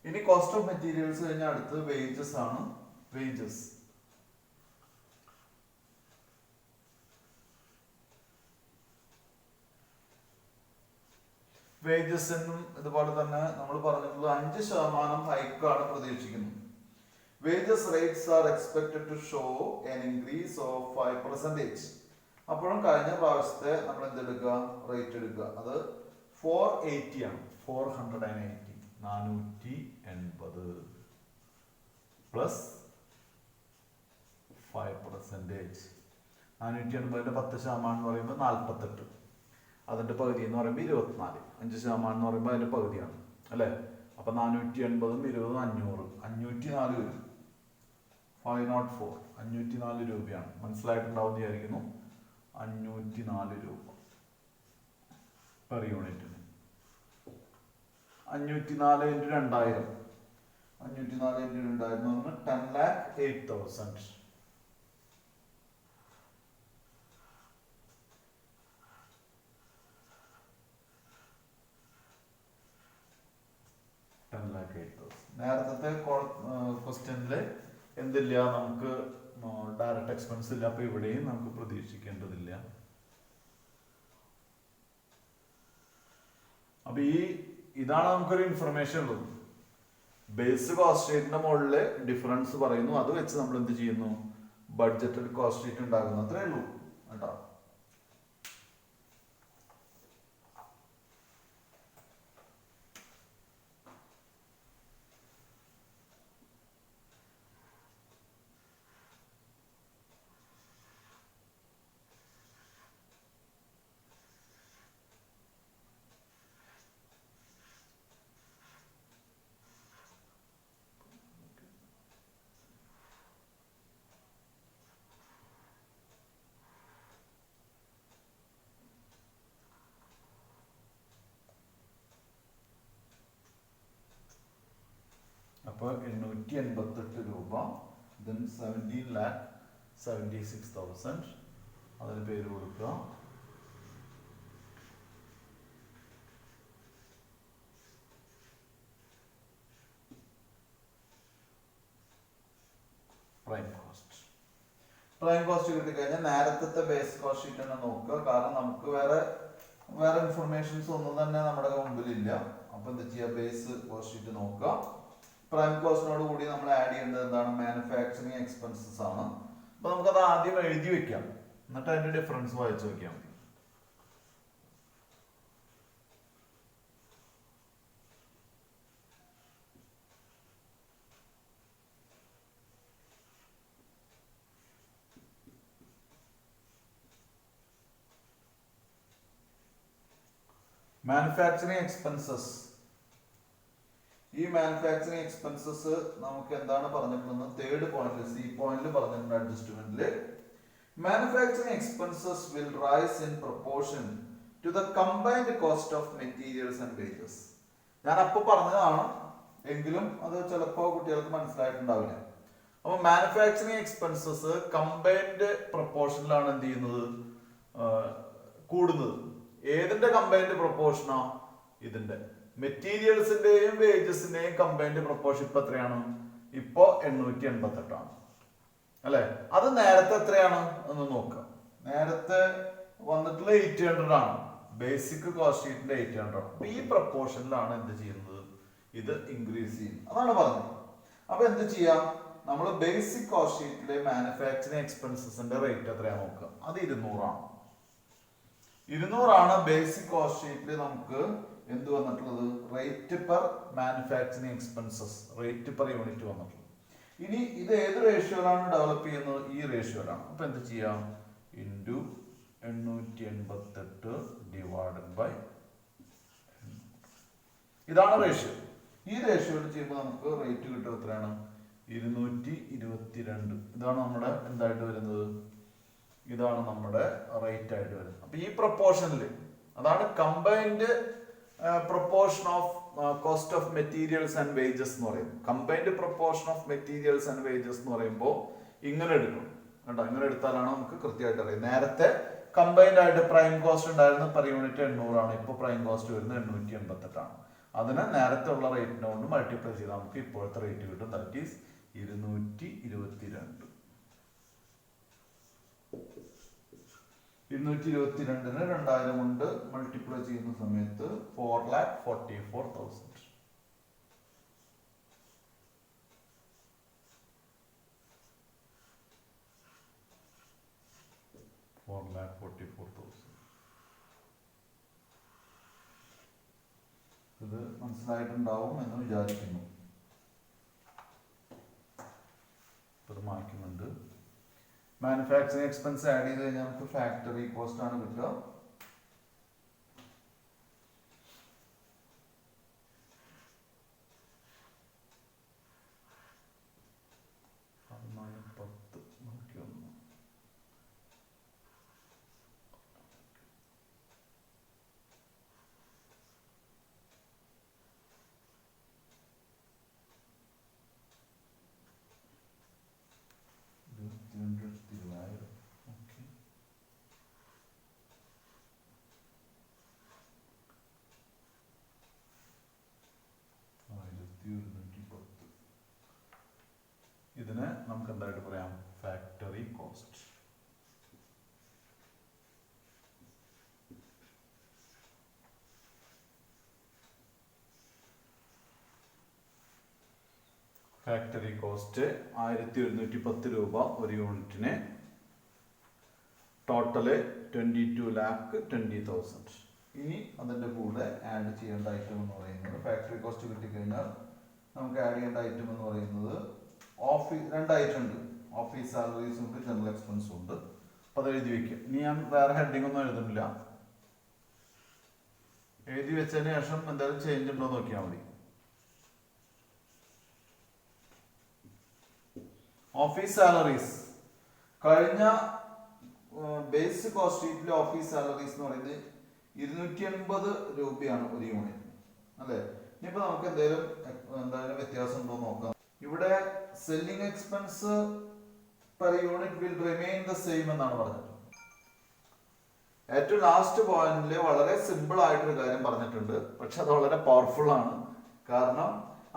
ഇനി കോസ്റ്റ് ഓഫ് മെറ്റീരിയൽസ് കഴിഞ്ഞാൽ അടുത്തത് വേജസ് ആണ്. വേജസ് വേജസിനും ഇതുപോലെ തന്നെ നമ്മൾ പറഞ്ഞിട്ടുള്ളത് 5% ഹൈക്കാണ് പ്രതീക്ഷിക്കുന്നത്. Wages rates are expected to show an increase of 5%. അപ്പോഴും കഴിഞ്ഞ പ്രാവശ്യത്തെ നമ്മൾ എന്തെടുക്കുക, റേറ്റ് എടുക്കുക. അത് 480 ആണ്. 480 480 പ്ലസ് 5%. 480ന്റെ 10% എന്ന് പറയുമ്പോൾ 48, അതിന്റെ പകുതി എന്ന് പറയുമ്പോൾ 24. 5% എന്ന് പറയുമ്പോൾ അതിന്റെ പകുതിയാണ് അല്ലെ. അപ്പൊ 480 20 500 504 വരും. 504 504 രൂപയാണ്. മനസ്സിലായിട്ടുണ്ടാവും വിചാരിക്കുന്നു. 504 രൂപ. പെർ യൂണിറ്റിന്. 504 × 2000, 504 × 2000 എന്ന് പറഞ്ഞാൽ 10,08,000. നേരത്തെ ക്വസ്റ്റ്യനില് എന്തില്ല, നമുക്ക് ഡയറക്റ്റ് എക്സ്പെൻസ് ഇല്ല. അപ്പൊ ഇവിടെയും നമുക്ക് പ്രതീക്ഷിക്കേണ്ടതില്ല. അപ്പൊ ഇതാണ് നമുക്കൊരു ഇൻഫർമേഷൻ ഉള്ളത്. ബേസ് കോസ്റ്റ് ഷീറ്റിന്റെ മുകളില് ഡിഫറൻസ് പറയുന്നു, അത് വെച്ച് നമ്മൾ എന്ത് ചെയ്യുന്നു, ബഡ്ജറ്റഡ് കോസ്റ്റ് ഷീറ്റ് ഉണ്ടാക്കുന്നു. അത്രേ ഉള്ളൂ കേട്ടോ. അപ്പോൾ 888 രൂപ, then 17,76,000. അതിന് പേര് കൊടുക്കുക. Prime cost. പ്രൈം കോസ്റ്റ് കിട്ടിക്കഴിഞ്ഞാൽ നേരത്തെ ബേസ് കോസ്റ്റ് ഷീറ്റ് തന്നെ നോക്കുക. കാരണം നമുക്ക് വേറെ ഇൻഫർമേഷൻസ് ഒന്നും തന്നെ നമ്മുടെ മുമ്പിലില്ല. അപ്പൊ എന്താ ചെയ്യുക, ബേസ് കോസ്റ്റ് ഷീറ്റ് നോക്കുക. പ്രൈം കോസ്റ്റിനോട് കൂടി നമ്മൾ ആഡ് ചെയ്യേണ്ടത് എന്താണ്, മാനുഫാക്ചറിങ് എക്സ്പെൻസസ് ആണ്. അപ്പൊ നമുക്കത് ആദ്യം എഴുതി വെക്കാം, എന്നിട്ട് അതിന്റെ ഡിഫറൻസ് വായിച്ചു വെക്കാം. Manufacturing expenses. ഈ മാനുഫാക്ചറിങ് എക്സ്പെൻസസ് നമുക്ക് എന്താണ് പറഞ്ഞിട്ടുള്ളത്, തേർഡ് പോയിന്റിൽ, സി പോയിന്റിൽ പറഞ്ഞിട്ടുണ്ട് അഡ്ജസ്റ്റ്മെന്റില്. Manufacturing expenses will rise in proportion to the combined cost of materials and wages. ഞാൻ അപ്പൊ പറഞ്ഞതാണ്, എങ്കിലും അത് ചിലപ്പോ കുട്ടികൾക്ക് മനസ്സിലായിട്ടുണ്ടാവില്ല. അപ്പൊ മാനുഫാക്ചറിങ് എക്സ്പെൻസസ് കമ്പൈൻഡ് പ്രൊപ്പോർഷനിലാണ് എന്ത് ചെയ്യുന്നത്, കൂടുന്നത്. ഏതിന്റെ കമ്പൈൻഡ് പ്രൊപ്പോർഷനാ, ഇതിന്റെ മെറ്റീരിയൽസിന്റെയും വേജസിന്റെയും കമ്പൈൻഡ് പ്രൊപ്പോർഷൻ ഇപ്പൊ എത്രയാണ്, ഇപ്പൊ 888 ആണ് അല്ലെ. അത് നേരത്തെ എത്രയാണ് എന്ന് നോക്കാം. നേരത്തെ വന്നിട്ടുള്ള 800 ആണ്, ബേസിക് കോസ്റ്റ് ഷീറ്റിന്റെ 800. അപ്പൊ ഈ പ്രൊപ്പോർഷനിലാണ് എന്ത് ചെയ്യുന്നത്, ഇത് ഇൻക്രീസ് ചെയ്യുന്നത്. അതാണ് പറഞ്ഞത്. അപ്പൊ എന്ത് ചെയ്യാം, നമ്മൾ ബേസിക് കോസ്റ്റ് ഷീറ്റിലെ മാനുഫാക്ചറിങ് എക്സ്പെൻസസിന്റെ റേറ്റ് എത്രയാണ് നോക്കുക. അത് 200 ആണ്. 200 ആണ് ബേസിക് കോസ്റ്റ് ഷീറ്റിൽ നമുക്ക് എന്ത് വന്നിട്ടുള്ളത്, rate per manufacturing expenses, rate per unit വന്നിട്ടുള്ളത്. ഇനി ഇത് ഏത് റേഷ്യോയിലാണ് ഡെവലപ്പ് ചെയ്യുന്നത്, ഈ റേഷ്യോയിലാണ്. അപ്പൊ എന്ത് ചെയ്യാം, ഇൻറ്റു 888 ഡിവൈഡഡ് ബൈ, ഇതാണ് റേഷ്യോ. ഈ റേഷ്യോയിൽ ചെയ്യുമ്പോൾ നമുക്ക് റേറ്റ് കിട്ടുക എത്രയാണ്, 222. ഇതാണ് നമ്മുടെ എന്തായിട്ട് വരുന്നത്, ഇതാണ് നമ്മുടെ റേറ്റ് ആയിട്ട് വരുന്നത്. അപ്പൊ ഈ പ്രൊപ്പോർഷനിൽ, അതാണ് combined proportion of cost of materials and wages എന്ന് പറയുന്നത്. Combined proportion of materials and wages എന്ന് പറയുമ്പോൾ ഇങ്ങനെ എടുക്കണം കേട്ടോ. ഇങ്ങനെ എടുത്താലാണ് നമുക്ക് കൃത്യമായിട്ട് അറിയാം. നേരത്തെ കമ്പൈൻഡ് ആയിട്ട് പ്രൈം കോസ്റ്റ് ഉണ്ടായിരുന്ന പെർ യൂണിറ്റ് 800 ആണ്. ഇപ്പൊ പ്രൈം കോസ്റ്റ് വരുന്നത് 888 ആണ്. അതിനെ നേരത്തെ ഉള്ള റേറ്റിനോട് മൾട്ടിപ്ലൈ ചെയ്താൽ നമുക്ക് ഇപ്പോഴത്തെ റേറ്റ് കിട്ടും. That is 222. 222-നെ 2000 കൊണ്ട് മൾട്ടിപ്ലൈ ചെയ്യുന്ന സമയത്ത് 4,44,000. 4,44,000. ഇത് മനസ്സിലായിട്ടുണ്ടാവും എന്ന് വിചാരിക്കുന്നു. ഇത് മാറ്റുന്നുണ്ട്. മാനുഫാക്ചറിങ് എക്സ്പെൻസ് ആഡ് ചെയ്ത് കഴിഞ്ഞാൽ നമുക്ക് ഫാക്ടറി കോസ്റ്റ് ആണ് കിട്ടുക. നമുക്ക് എന്തായിട്ട് പറയാം? Factory cost. ഫാക്ടറി കോസ്റ്റ് 1110 രൂപ ഒരു യൂണിറ്റിന്. ടോട്ടല് 22,20,000. ഇനി അതിൻ്റെ കൂടെ ആഡ് ചെയ്യേണ്ട ഐറ്റം എന്ന് പറയുന്നത്, ഫാക്ടറി കോസ്റ്റ് കിട്ടിക്കഴിഞ്ഞാൽ നമുക്ക് ആഡ് ചെയ്യേണ്ട ഐറ്റം എന്ന് പറയുന്നത് രണ്ട് ഐറ്റം ഉണ്ട്. ഓഫീസ് സാലറീസും ഉണ്ട്, ജനറൽ എക്സ്പെൻസും ഉണ്ട്. അപ്പോൾ അത് എഴുതി വെക്കുക. ഇനി ഞാൻ വേറെ ഹെഡിങ് ഒന്നും എഴുതുന്നില്ല. എഴുതി വെച്ചതിന് ശേഷം എന്തെങ്കിലും ചേഞ്ച് ഉണ്ടോ എന്ന് നോക്കിയാൽ മതി. ഓഫീസ് സാലറീസ് കഴിഞ്ഞ ബേസ് കോസ്റ്റ് ഷീറ്റിലെ ഓഫീസ് സാലറീസ് എന്ന് പറയുന്നത് 280 രൂപയാണ് ഒരു യൂണിറ്റ്, അല്ലേ? ഇനിയിപ്പോൾ നമുക്ക് എന്തായാലും വ്യത്യാസം ഉണ്ടോ നോക്കാം. ഇവിടെ selling expense per unit will remain the same എന്നാണ് പറഞ്ഞത്. ഏറ്റവും ലാസ്റ്റ് പോയിന്റിൽ വളരെ സിമ്പിൾ ആയിട്ടൊരു കാര്യം പറഞ്ഞിട്ടുണ്ട്, പക്ഷെ അത് വളരെ പവർഫുൾ ആണ്. കാരണം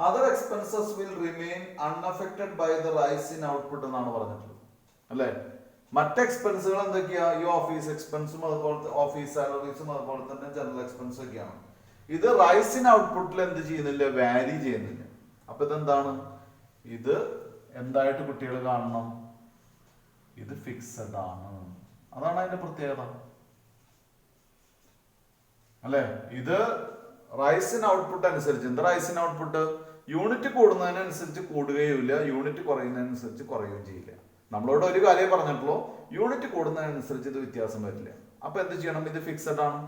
other expenses will remain unaffected by the rise in output എന്നാണ് പറഞ്ഞിട്ടുള്ളത്, അല്ലേ? മറ്റ് എക്സ്പെൻസുകൾ എന്തൊക്കെയാ? ഈ ഓഫീസ് എക്സ്പെൻസും അതുപോലെ ഓഫീസ് സാലറീസും അതുപോലെ തന്നെ ജനറൽ എക്സ്പെൻസും ഒക്കെയാണ്. ഇത് റൈസ് ഇൻ ഔട്ട്പുട്ടിൽ എന്ത് ചെയ്യുന്നില്ല? വാരി ചെയ്യുന്നില്ല. അപ്പൊ ഇതെന്താണ്? ഇത് എന്തായിട്ട് കുട്ടികൾ കാണണം? ഇത് ഫിക്സഡ് ആണ്. അതാണ് അതിന്റെ പ്രത്യേകത, അല്ലെ? ഇത് റൈസ് ഇൻ ഔട്ട്പുട്ട് അനുസരിച്ച്, എന്ത് റൈസ് ഇൻ ഔട്ട്പുട്ട്? യൂണിറ്റ് കൂടുന്നതിനനുസരിച്ച് കൂടുകയുമില്ല, യൂണിറ്റ് കുറയുന്നതിനനുസരിച്ച് കുറയുകയും ചെയ്യില്ല. നമ്മളോട് ഒരു കാര്യം പറഞ്ഞിട്ടുള്ളൂ, യൂണിറ്റ് കൂടുന്നതിനനുസരിച്ച് ഇത് വ്യത്യാസം വരില്ല. അപ്പൊ എന്ത് ചെയ്യണം? ഇത് ഫിക്സഡ് ആണ്.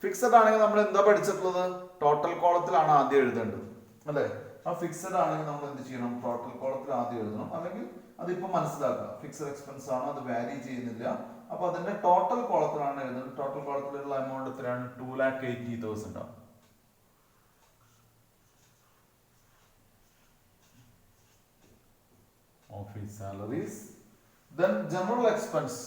ഫിക്സഡ് ആണെങ്കിൽ നമ്മൾ എന്താ പഠിച്ചിട്ടുള്ളത്? ടോട്ടൽ കോളത്തിലാണ് ആദ്യം എഴുതേണ്ടത്, അല്ലെ? ആ ഫിക്സഡ് ആണെങ്കിൽ നമ്മൾ എന്ത് ചെയ്യണം? ടോട്ടൽ കോളത്തിൽ ആദ്യം എഴുതണം. അല്ലെങ്കിൽ അതിപ്പോ മനസ്സിലാക്കുക, ഫിക്സഡ് എക്സ്പെൻസ് ആണ്, അത് വാരി ചെയ്യുന്നില്ല. അപ്പൊ അതിന്റെ ടോട്ടൽ കോളത്തിലാണ് എഴുതുന്നത്. ടോട്ടൽ കോളത്തിലുള്ള എമൗണ്ട് എത്രയാണ്? 2,80,000 ആണ്. Office salaries. Then general expense.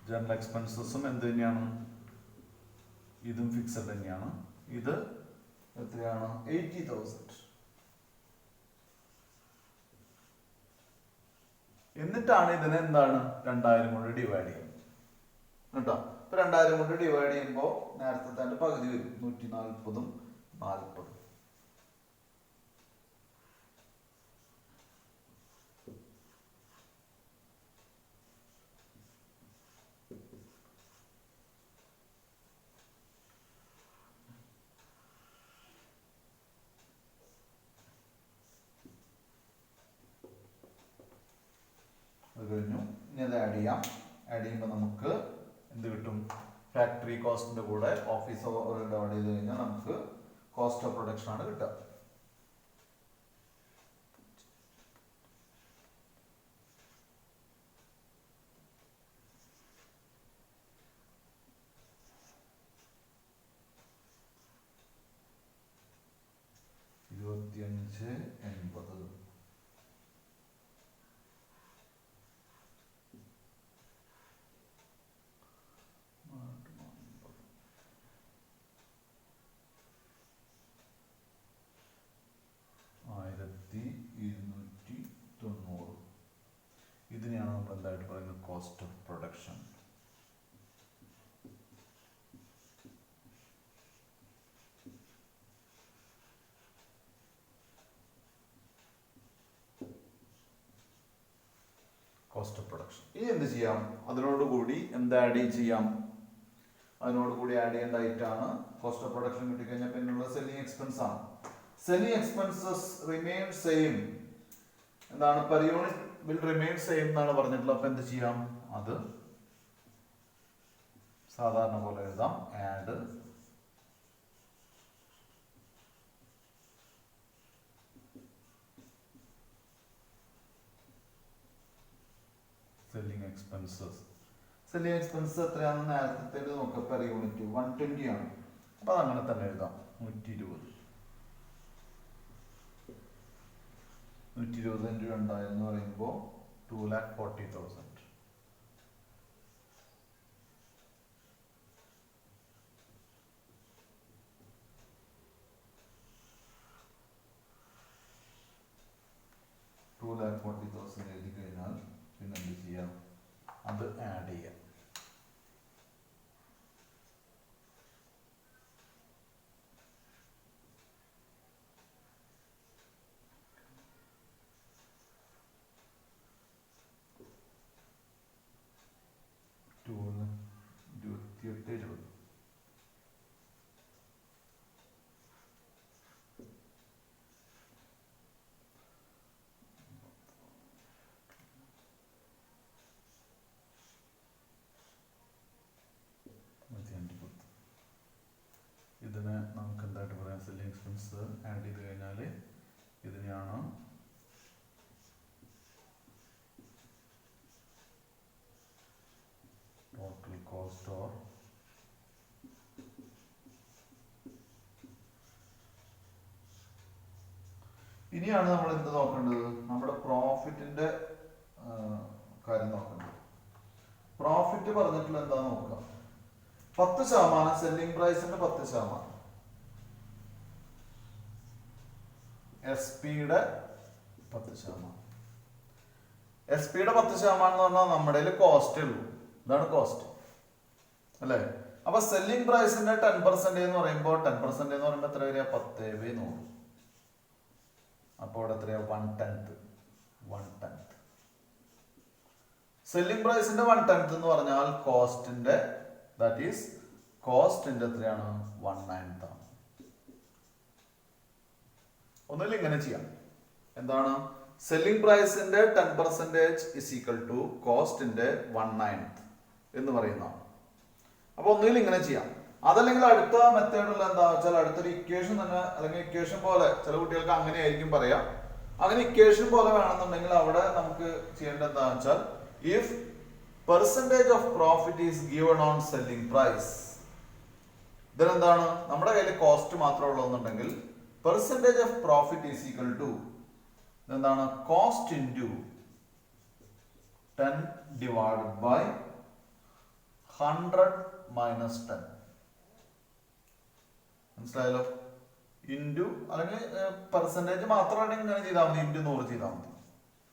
General എക്സ്പെൻസസും എന്ത് തന്നെയാണ്? ഇതും ഫിക്സഡ് തന്നെയാണ്. ഇത് എത്രയാണ്? 80,000. എന്നിട്ടാണ് ഇതിനെ എന്താണ്? 2000 കൊണ്ട് ഡിവൈഡ് ചെയ്യുന്നത്, കേട്ടോ? 2000 കൊണ്ട് ഡിവൈഡ് ചെയ്യുമ്പോൾ നേരത്തെ തന്നെ പകുതി വരും, 140ഉം 40. അത് കഴിഞ്ഞു. ഇനി അത് ആഡ് ചെയ്യാം. ആഡ് ചെയ്യുമ്പോൾ നമുക്ക് എന്ത് കിട്ടും? ഫാക്ടറി കോസ്റ്റിന്റെ കൂടെ ഓഫീസ് ഓവർഹെഡ് ആഡ് ചെയ്ത് കഴിഞ്ഞാൽ നമുക്ക് കോസ്റ്റ് ഓഫ് പ്രൊഡക്ഷൻ ആണ് കിട്ടുക. ഇതിനെയാണ് നമ്മൾ എന്തായിട്ട് പറയുന്നത്? Cost of production. Cost of production. ഇനി എന്ത് ചെയ്യാം? അതിനോടുകൂടി എന്ത് ആഡ് ചെയ്യാം? അതിനോടുകൂടി ആഡ് ചെയ്യേണ്ട ഐറ്റാണ് കോസ്റ്റ് ഓഫ് പ്രൊഡക്ഷൻ. കിട്ടിക്കഴിഞ്ഞാൽ പിന്നുള്ള സെല്ലിംഗ് എക്സ്പെൻസ് ആണ്. Selling expenses remain same. എന്താണ്? Per unit will remain same എന്നാണ് പറഞ്ഞിട്ടുള്ളത്. അപ്പൊ എന്ത് ചെയ്യാം? അത് സാധാരണ പോലെ എഴുതാം. Add selling expenses. Selling expense എത്രയാണെന്ന് നേരത്തെ നോക്കാം. പെർ യൂണിറ്റ് 120 ആണ്. അപ്പൊ അതങ്ങനെ തന്നെ എഴുതാം. 120 × 2000 എന്ന് പറയുമ്പോൾ 2,40,000. നമുക്ക് എന്തായിട്ട് പറയാം, സെല്ലിംഗ് എക്സ്പെൻസ് ആഡ് ചെയ്ത് കഴിഞ്ഞാൽ ഇതിനെയാണ് ടോട്ടൽ കോസ്റ്റ് ഓർ ഇനിയാണ് നമ്മൾ എന്ത് നോക്കേണ്ടത്, നമ്മുടെ പ്രോഫിറ്റിന്റെ കാര്യം നോക്കേണ്ടത്. പ്രോഫിറ്റ് പറഞ്ഞിട്ടുള്ള എന്താ നോക്കുക, 10% സെല്ലിംഗ് പ്രൈസിന്റെ 10%, എസ് പിയുടെ 10%. എസ് പിയുടെ 10% എന്ന് പറഞ്ഞാൽ നമ്മുടെ കോസ്റ്റേ ഉള്ളൂ, ഇതാണ് കോസ്റ്റ് അല്ലേ. അപ്പൊ സെല്ലിംഗ് പ്രൈസിന്റെ 10% എന്ന് പറയുമ്പോൾ 10% എന്ന് പറയുമ്പോൾ എത്ര വരിക, 10/100. അപ്പോൾ ഇവിടെ എത്രയാ, 1/10. സെല്ലിംഗ് പ്രൈസിന്റെ 1/10 എന്ന് പറഞ്ഞാൽ കോസ്റ്റിന്റെ, ദാറ്റ് ഈസ് കോസ്റ്റിന്റെ എത്രയാണ്, 1/9 ആണ്. ഒന്നുമില്ല ഇങ്ങനെ ചെയ്യാം, എന്താണ്, സെല്ലിംഗ് പ്രൈസിന്റെ 10% ഇസ് ഈക്വൽ ടു കോസ്റ്റിന്റെ 1/9 എന്ന് പറയുന്നതാണ്. അപ്പൊ ഒന്നുകിൽ ഇങ്ങനെ ചെയ്യാം, അതല്ലെങ്കിൽ അടുത്ത മെത്തേഡുള്ള എന്താ വെച്ചാൽ അടുത്തൊരു ഇക്വേഷൻ തന്നെ, അല്ലെങ്കിൽ ഇക്വേഷൻ പോലെ, ചില കുട്ടികൾക്ക് അങ്ങനെ ആയിരിക്കും പറയാം. അങ്ങനെ ഇക്വേഷൻ പോലെ വേണമെന്നുണ്ടെങ്കിൽ അവിടെ നമുക്ക് ചെയ്യേണ്ടത് എന്താണെന്ന് വെച്ചാൽ, if percentage of profit is given on selling price, ഇതിനെന്താണ്, നമ്മുടെ കയ്യിൽ കോസ്റ്റ് മാത്രമേ ഉള്ളൂന്നുണ്ടെങ്കിൽ percentage of profit is equal to എന്താണ്, cost into 10 divided by 100 minus 10. മനസ്സിലായല്ലോ, ഇൻറ്റു, അല്ലെങ്കിൽ പെർസെൻറ്റേജ് മാത്രമാണെങ്കിൽ ഇങ്ങനെ ചെയ്താൽ മതി, ഇൻറ്റു 100 ചെയ്താൽ മതി.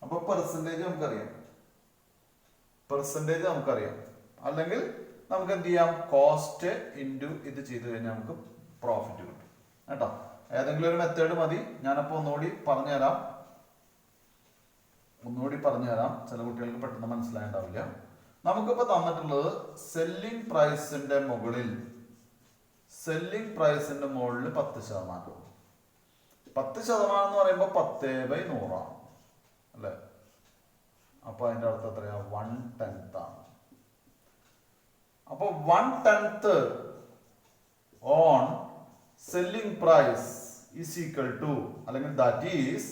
അപ്പൊ പെർസെൻറ്റേജ് നമുക്കറിയാം, അല്ലെങ്കിൽ നമുക്ക് എന്ത് ചെയ്യാം, കോസ്റ്റ് ഇൻറ്റു ഇത് ചെയ്ത് കഴിഞ്ഞാൽ നമുക്ക് പ്രോഫിറ്റ് കിട്ടും കേട്ടോ. ഏതെങ്കിലും ഒരു മെത്തേഡ് മതി, ഞാനപ്പോൾ ഒന്നുകൂടി പറഞ്ഞുതരാം, ചില കുട്ടികൾക്ക് പെട്ടെന്ന് മനസ്സിലായിട്ടുണ്ടാവില്ല. നമുക്കിപ്പോൾ തന്നിട്ടുള്ളത് സെല്ലിംഗ് പ്രൈസിന്റെ മുകളിൽ 10%. 10% എന്ന് പറയുമ്പോൾ 10/100 ആണ് അല്ലേ. അപ്പൊ അതിന്റെ അർത്ഥം എത്രയാ, 1/10 ആണ്. അപ്പൊ 1/10 on selling price is equal to, അല്ലെങ്കിൽ ദാറ്റ് ഈസ്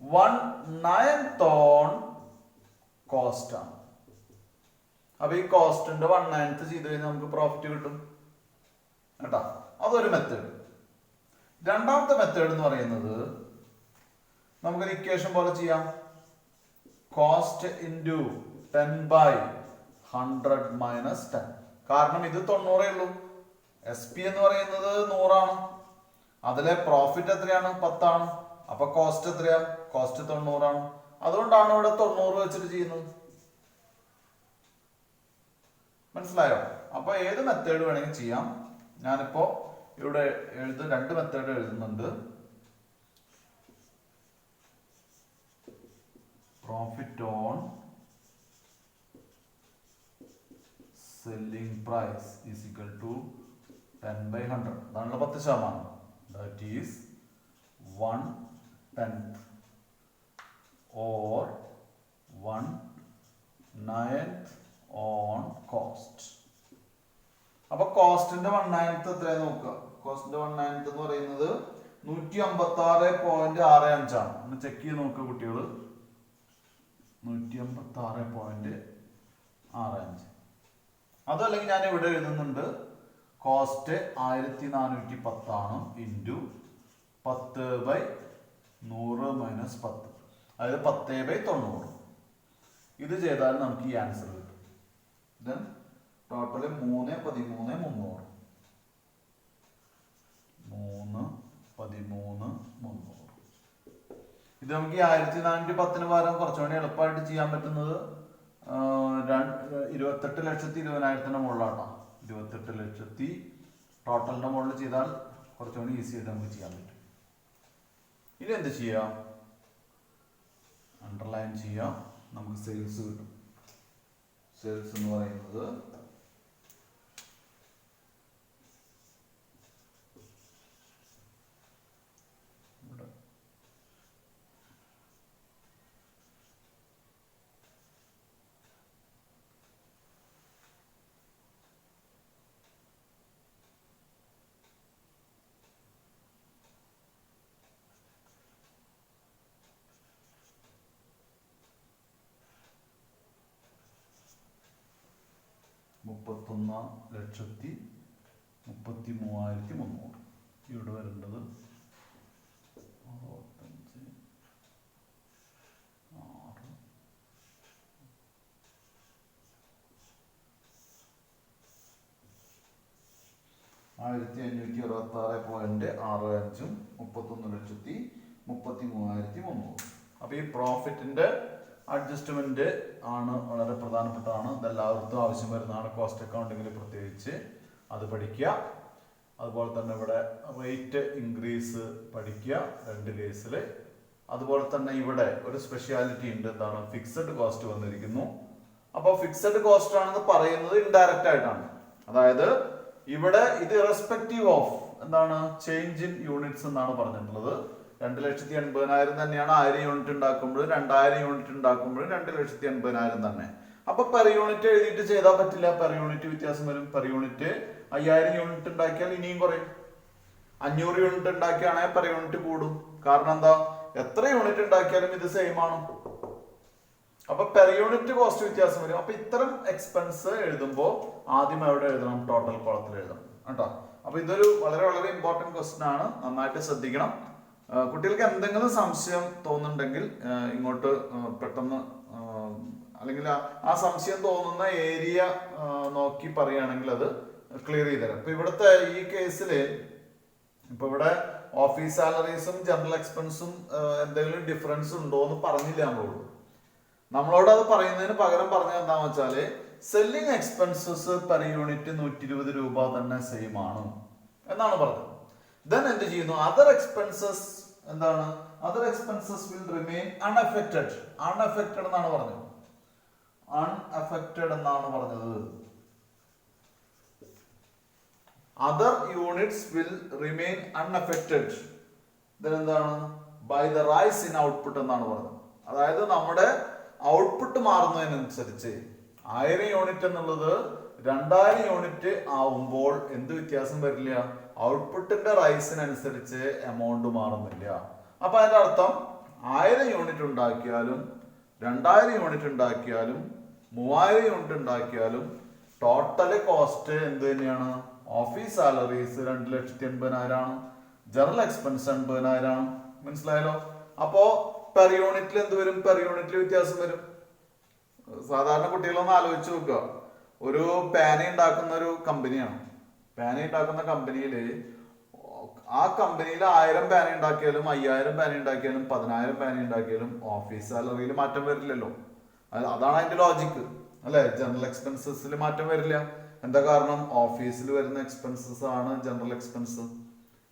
1/9 ഓൺ കോസ്റ്റ് ആണ്. അപ്പൊ ഈ കോസ്റ്റിന്റെ 1/9 ചെയ്ത് കഴിഞ്ഞാൽ നമുക്ക് പ്രോഫിറ്റ് കിട്ടും കേട്ടോ. അതൊരു മെത്തേഡ്. രണ്ടാമത്തെ മെത്തേഡ് എന്ന് പറയുന്നത് നമുക്കൊരു ഇക്വേഷൻ പോലെ ചെയ്യാം, കോസ്റ്റ് ഇൻറ്റു 10/100 മൈനസ് 10. കാരണം ഇത് 90 ഉള്ളൂ, എസ് പി എന്ന് പറയുന്നത് 100 ആണ്, അതിലെ പ്രോഫിറ്റ് എത്രയാണ്, 10 ആണ്. അപ്പൊ കോസ്റ്റ് എത്രയാ, കോസ്റ്റ് 90 ആണ്. അതുകൊണ്ടാണ് ഇവിടെ 90 വെച്ചിട്ട് ചെയ്യുന്നത്. മനസ്സിലായോ? അപ്പൊ ഏത് മെത്തേഡ് വേണമെങ്കിൽ ചെയ്യാം. ഞാനിപ്പോ ഇവിടെ രണ്ട് മെത്തേഡ് എഴുതുന്നുണ്ട്. Profit on selling price is equal to 10/100. അതാണല്ലോ 10%. That is 1/10 or 1/9 on cost. അപ്പൊ കോസ്റ്റിന്റെ 1/9 എത്രയാന്ന് നോക്കുക. കോസ്റ്റിന്റെ 1/9 എന്ന് പറയുന്നത് 156.65 ആണ്. ഒന്ന് ചെക്ക് ചെയ്ത് നോക്കുക കുട്ടികൾ. 156.65. അതല്ലെങ്കിൽ ഞാൻ ഇവിടെ എഴുതുന്നുണ്ട്, കോസ്റ്റ് 1410 ആണ് ഇൻറ്റു 10/100 മൈനസ് 10, അതായത് 10/90. ഇത് ചെയ്താൽ നമുക്ക് ഈ ആൻസർ കിട്ടും. Then total 313,300. 313,300. ഇത് നമുക്ക് ഈ 1410 പകരം കുറച്ചുകൂടി എളുപ്പമായിട്ട് ചെയ്യാൻ പറ്റുന്നത് 28,20,000 മുകളിലാട്ടോ. 28,00,000 ടോട്ടലിന്റെ മുകളിൽ ചെയ്താൽ കുറച്ചുകൂടി ഈസി ആയിട്ട് നമുക്ക് ചെയ്യാൻ പറ്റും. ഇനി എന്ത് ചെയ്യാം, അണ്ടർലൈൻ ചെയ്യാം, നമുക്ക് സെയിൽസ് കിട്ടും. സെയിൽസ് എന്ന് പറയുന്നത് 31,33,300. ഇവിടെ വരേണ്ടത് 1566.65 31,33,300. അപ്പൊ ഈ പ്രോഫിറ്റിന്റെ അഡ്ജസ്റ്റ്മെന്റ് ആണ് വളരെ പ്രധാനപ്പെട്ടതാണ്. ഇതെല്ലാവർക്കും ആവശ്യം വരുന്നതാണ്. കോസ്റ്റ് അക്കൗണ്ടിങ്ങിൽ പ്രത്യേകിച്ച് അത് പഠിക്കുക. അതുപോലെ തന്നെ ഇവിടെ റേറ്റ് ഇൻക്രീസ് പഠിക്കുക 2 കേസിൽ. അതുപോലെ തന്നെ ഇവിടെ ഒരു സ്പെഷ്യാലിറ്റി ഉണ്ട്. എന്താണ്? ഫിക്സഡ് കോസ്റ്റ് വന്നിരിക്കുന്നു. അപ്പോൾ ഫിക്സഡ് കോസ്റ്റ് ആണെന്ന് പറയുന്നത് ഇൻഡയറക്റ്റ് ആയിട്ടാണ്. അതായത് ഇവിടെ ഇത് ഇറസ്പെക്റ്റീവ് ഓഫ് എന്താണ് ചേഞ്ച് ഇൻ യൂണിറ്റ്സ് എന്നാണ് പറഞ്ഞിട്ടുള്ളത്. 2,80,000 തന്നെയാണ് 1000 യൂണിറ്റ് ഉണ്ടാക്കുമ്പോൾ, 2000 യൂണിറ്റ് ഉണ്ടാക്കുമ്പോൾ 2,80,000 തന്നെ. അപ്പൊ പെർ യൂണിറ്റ് എഴുതിയിട്ട് ചെയ്താൽ പറ്റില്ല. പെർ യൂണിറ്റ് വ്യത്യാസം വരും. പെർ യൂണിറ്റ് 5000 യൂണിറ്റ് ഉണ്ടാക്കിയാൽ ഇനിയും കുറയും. 500 യൂണിറ്റ് ഉണ്ടാക്കിയാണെങ്കിൽ പെർ യൂണിറ്റ് കൂടും. കാരണം എന്താ? എത്ര യൂണിറ്റ് ഉണ്ടാക്കിയാലും ഇത് സെയിം ആണ്. അപ്പൊ പെർ യൂണിറ്റ് കോസ്റ്റ് വ്യത്യാസം വരും. അപ്പൊ ഇത്തരം എക്സ്പെൻസ് എഴുതുമ്പോൾ ആദ്യം എവിടെ എഴുതണം? ടോട്ടൽ കോളത്തിൽ എഴുതണം കേട്ടോ. അപ്പൊ ഇതൊരു വളരെ വളരെ ഇമ്പോർട്ടന്റ് ക്വസ്റ്റ്യൻ ആണ്. നന്നായിട്ട് ശ്രദ്ധിക്കണം. കുട്ടികൾക്ക് എന്തെങ്കിലും സംശയം തോന്നുന്നുണ്ടെങ്കിൽ ഇങ്ങോട്ട് പെട്ടെന്ന്, അല്ലെങ്കിൽ ആ സംശയം തോന്നുന്ന ഏരിയ നോക്കി പറയുകയാണെങ്കിൽ അത് ക്ലിയർ ചെയ്ത് തരാം. ഇപ്പൊ ഇവിടുത്തെ ഈ കേസില് ഇപ്പൊ ഇവിടെ ഓഫീസ് സാലറീസും ജനറൽ എക്സ്പെൻസും എന്തെങ്കിലും ഡിഫറൻസ് ഉണ്ടോ എന്ന് പറഞ്ഞില്ല നമ്മളോട്. അത് പറയുന്നതിന് പകരം പറഞ്ഞത് എന്താന്ന് വെച്ചാല് സെല്ലിംഗ് എക്സ്പെൻസസ് പെർ യൂണിറ്റ് 120 രൂപ തന്നെ സെയിം ആണ് എന്നാണ് പറഞ്ഞത്. ദെൻ എന്ത് ചെയ്യുന്നു? അതർ എക്സ്പെൻസസ് എന്താണ്? Other expenses will remain unaffected. Unaffected എന്നാണ് പറഞ്ഞത്. അൺഅഫക്റ്റഡ് എന്നാണ് പറഞ്ഞത്. Other units will remain unaffected. Then എന്താണ്? By the rise in output എന്നാണ് പറഞ്ഞത്. അതായത് നമ്മുടെ ഔട്ട്പുട്ട് മാറുന്നതിനനുസരിച്ച് 1000 യൂണിറ്റ് എന്നുള്ളത് 2000 യൂണിറ്റ് ആവുമ്പോൾ എന്ത് വ്യത്യാസം വരില്ല? ഔട്ട്പുട്ടിന്റെ റൈസിനനുസരിച്ച് എമൗണ്ട് മാറുന്നില്ല. അപ്പൊ അതിന്റെ അർത്ഥം 1000 യൂണിറ്റ് ഉണ്ടാക്കിയാലും 2000 യൂണിറ്റ് ഉണ്ടാക്കിയാലും 3000 യൂണിറ്റ് ഉണ്ടാക്കിയാലും ടോട്ടൽ കോസ്റ്റ് എന്ത് തന്നെയാണ്? ഓഫീസ് സാലറീസ് 2,80,000 ആണ്. ജനറൽ എക്സ്പെൻസ് 80,000 ആണ്. മനസ്സിലായല്ലോ? അപ്പോ പെർ യൂണിറ്റിൽ എന്ത് വരും? പെർ യൂണിറ്റിൽ വ്യത്യാസം വരും. സാധാരണ കുട്ടികളൊന്ന് ആലോചിച്ച് നോക്കുക. ഒരു പാന ഉണ്ടാക്കുന്ന ഒരു കമ്പനിയാണ്. പാന ഉണ്ടാക്കുന്ന കമ്പനിയില് ആ കമ്പനിയിൽ 1000 പാന ഉണ്ടാക്കിയാലും 5000 പാന ഉണ്ടാക്കിയാലും 10,000 പാന ഉണ്ടാക്കിയാലും ഓഫീസ് സാലറിയിൽ മാറ്റം വരില്ലല്ലോ. അതാണ് അതിന്റെ ലോജിക്ക് അല്ലെ? ജനറൽ എക്സ്പെൻസസിൽ മാറ്റം വരില്ല. എന്താ കാരണം? ഓഫീസിൽ വരുന്ന എക്സ്പെൻസസ് ആണ് ജനറൽ എക്സ്പെൻസ്.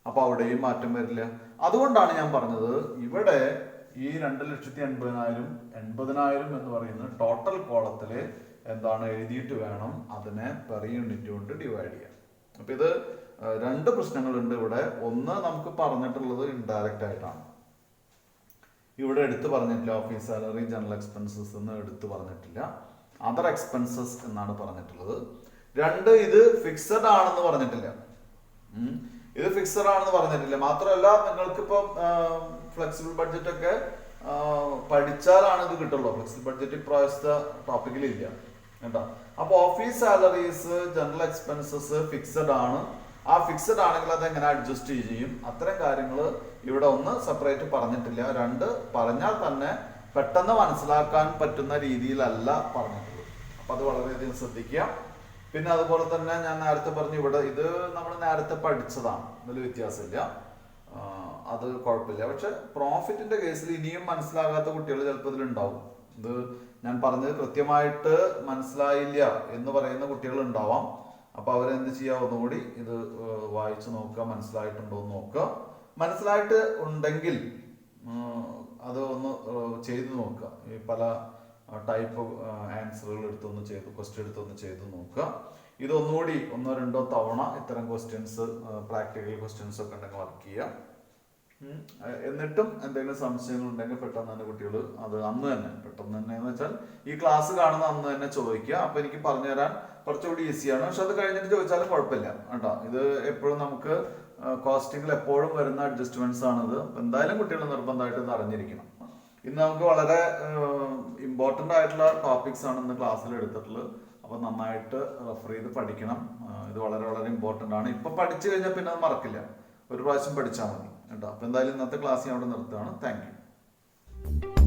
അപ്പൊ അവിടെയും മാറ്റം വരില്ല. അതുകൊണ്ടാണ് ഞാൻ പറഞ്ഞത് ഇവിടെ ഈ 2,80,000 80,000 എന്ന് പറയുന്നത് ടോട്ടൽ കോളത്തില് എന്താണ് എഴുതിയിട്ട് വേണം അതിനെ പെർ യൂണിറ്റ് കൊണ്ട് ഡിവൈഡ് ചെയ്യാൻ. അപ്പൊ ഇത് 2 പ്രശ്നങ്ങളുണ്ട് ഇവിടെ. ഒന്ന് നമുക്ക് പറഞ്ഞിട്ടുള്ളത് ഇൻഡയറക്റ്റ് ആയിട്ടാണ്. ഇവിടെ എടുത്തു പറഞ്ഞിട്ടില്ല. ഓഫീസ് സാലറി ജനറൽ എക്സ്പെൻസസ് എന്ന് എടുത്തു പറഞ്ഞിട്ടില്ല. അതർ എക്സ്പെൻസസ് എന്നാണ് പറഞ്ഞിട്ടുള്ളത്. 2 ഇത് ഫിക്സഡ് ആണെന്ന് പറഞ്ഞിട്ടില്ല. ഇത് ഫിക്സഡ് ആണെന്ന് പറഞ്ഞിട്ടില്ല. മാത്രമല്ല നിങ്ങൾക്കിപ്പം ഫ്ലെക്സിബിൾ ബഡ്ജറ്റ് ഒക്കെ പഠിച്ചാലാണ് ഇത് കിട്ടുള്ളൂ. ഫ്ലെക്സിബിൾ ബഡ്ജറ്റ് ഇപ്രാവശ്യത്തെ ടോപ്പിക്കിലില്ല കേട്ടോ. അപ്പൊ office salaries general expenses fixed ആണ്. ആ ഫിക്സഡ് ആണെങ്കിൽ അത് എങ്ങനെ അഡ്ജസ്റ്റ് ചെയ്യും? അത്തരം കാര്യങ്ങൾ ഇവിടെ ഒന്ന് സെപ്പറേറ്റ് പറഞ്ഞിട്ടില്ല. 2 പറഞ്ഞാൽ തന്നെ പെട്ടെന്ന് മനസ്സിലാക്കാൻ പറ്റുന്ന രീതിയിലല്ല പറഞ്ഞിട്ടുള്ളത്. അപ്പൊ അത് വളരെയധികം ശ്രദ്ധിക്കുക. പിന്നെ അതുപോലെ തന്നെ ഞാൻ നേരത്തെ പറഞ്ഞു ഇവിടെ ഇത് നമ്മൾ നേരത്തെ പഠിച്ചതാണ്. ഇതിൽ വ്യത്യാസമില്ല. അത് കുഴപ്പമില്ല. പക്ഷെ പ്രോഫിറ്റിന്റെ കേസിൽ ഇനിയും മനസ്സിലാകാത്ത കുട്ടികൾ ചിലപ്പോൾ ഇതിലുണ്ടാവും. ഇത് ഞാൻ പറഞ്ഞത് കൃത്യമായിട്ട് മനസ്സിലായില്ല എന്ന് പറയുന്ന കുട്ടികൾ ഉണ്ടാവാം. അപ്പൊ അവരെന്ത് ചെയ്യുക? ഒന്നുകൂടി ഇത് വായിച്ചു നോക്കുക. മനസ്സിലായിട്ടുണ്ടോ എന്ന് നോക്കുക. മനസ്സിലായിട്ട് ഉണ്ടെങ്കിൽ അത് ഒന്ന് ചെയ്തു നോക്കുക. ഈ പല ടൈപ്പ് ആൻസറുകൾ എടുത്തൊന്ന് ചെയ്തു, ക്വസ്റ്റ്യൻ എടുത്തൊന്ന് ചെയ്ത് നോക്കുക. ഇതൊന്നുകൂടി 1-2 തവണ ഇത്തരം ക്വസ്റ്റ്യൻസ്, പ്രാക്ടിക്കൽ ക്വസ്റ്റ്യൻസ് ഒക്കെ ഉണ്ടെങ്കിൽ വർക്ക് ചെയ്യുക. എന്നിട്ടും എന്തെങ്കിലും സംശയങ്ങൾ ഉണ്ടെങ്കിൽ പെട്ടെന്ന് തന്നെ കുട്ടികൾ അത് അന്ന് തന്നെ പെട്ടെന്ന് തന്നെ എന്ന് വെച്ചാൽ ഈ ക്ലാസ് കാണുന്ന അന്ന് തന്നെ ചോദിക്കുക. അപ്പൊ എനിക്ക് പറഞ്ഞു തരാൻ കുറച്ചുകൂടി ഈസിയാണ്. പക്ഷെ അത് കഴിഞ്ഞിട്ട് ചോദിച്ചാലും കുഴപ്പമില്ല കേട്ടോ. ഇത് എപ്പോഴും നമുക്ക് കോസ്റ്റിംഗിൽ എപ്പോഴും വരുന്ന അഡ്ജസ്റ്റ്മെന്റ്സ് ആണിത്. അപ്പൊ എന്തായാലും കുട്ടികൾ നിർബന്ധമായിട്ട് ഇത് അറിഞ്ഞിരിക്കണം. ഇന്ന് നമുക്ക് വളരെ ഇമ്പോർട്ടന്റ് ആയിട്ടുള്ള ടോപ്പിക്സ് ആണ് ഇന്ന് ക്ലാസ്സിൽ എടുത്തിട്ടുള്ളത്. അപ്പോൾ നന്നായിട്ട് റെഫർ ചെയ്ത് പഠിക്കണം. ഇത് വളരെ വളരെ ഇമ്പോർട്ടൻ്റ് ആണ്. ഇപ്പം പഠിച്ചു കഴിഞ്ഞാൽ പിന്നെ അത് മറക്കില്ല, ഒരു പ്രാവശ്യം പഠിച്ചാൽ മതി കേട്ടോ. അപ്പോൾ എന്തായാലും ഇന്നത്തെ ക്ലാസ് ഞാൻ അവിടെ നിർത്തുകയാണ്. Thank you.